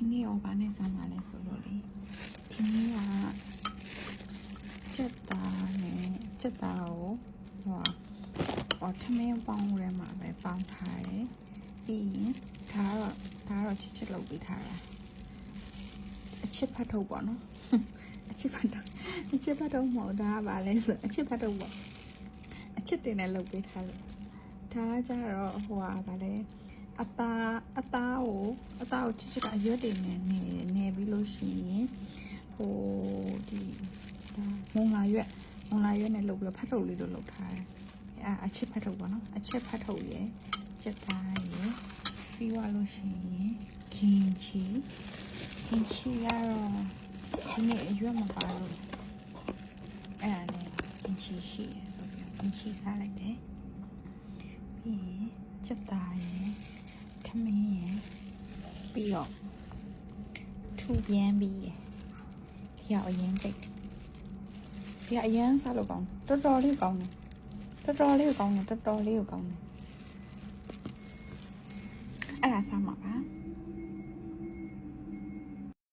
ဒီနေ့ရောဘာနဲ့စားမှာလဲဆိုလို့လေဒီနေ့ကချက်သားကိုထမင်းပေါင်းရဲမှာပဲပေါင်းထားတယ်ပြီးရင်ဒါတော့ချစ်လုပ်ပေးထားတာအချစ်ဖတ်ထုတ်ပေါ့နော်အချစ်ဖတ်ထုတ်မဟုတ်ဒါကဘာလဲဆိုအချစ်ဖတ်ထုတ်ပေါ့အချစ်တင်နဲ့လုပ်ပေးထားလို့ဒါကကြတော့ဗာလဲအသားကိုချစ်ကအရွက်တွေနဲ့နေပြီးလို့ရှိရင်ဒီမုံလာရွက်နဲ့လုပ်ပြီးဖတ်ထုတ်လေးတို့လုပ်ထားတယ်အချစ်ဖတ်ထုတ်ပေါ့နော်အချစ်ဖတ်ထုတ်ရယ်ချက်သားရယ်ပြီးသွားလို့ရှိရင်ကင်ချီကတော့ဒီနေ့အရွက်မပါလို့အဲ့ဒါနဲ့ကင်ချီရှိရယ်ဆိုပြီးကင်ချီစားလိုက်တယ်ပြီးရင်ချက်သားရယ်ထမင်းရယ်ပြီးတော့ထူပြန်ပြီးရယ်ဒီကအရင်ကြိတ်ဒီကအရင်စားလို့ကောင်းတော်တော်လေးကောင်းတယ်အဲ့ဒါစားမ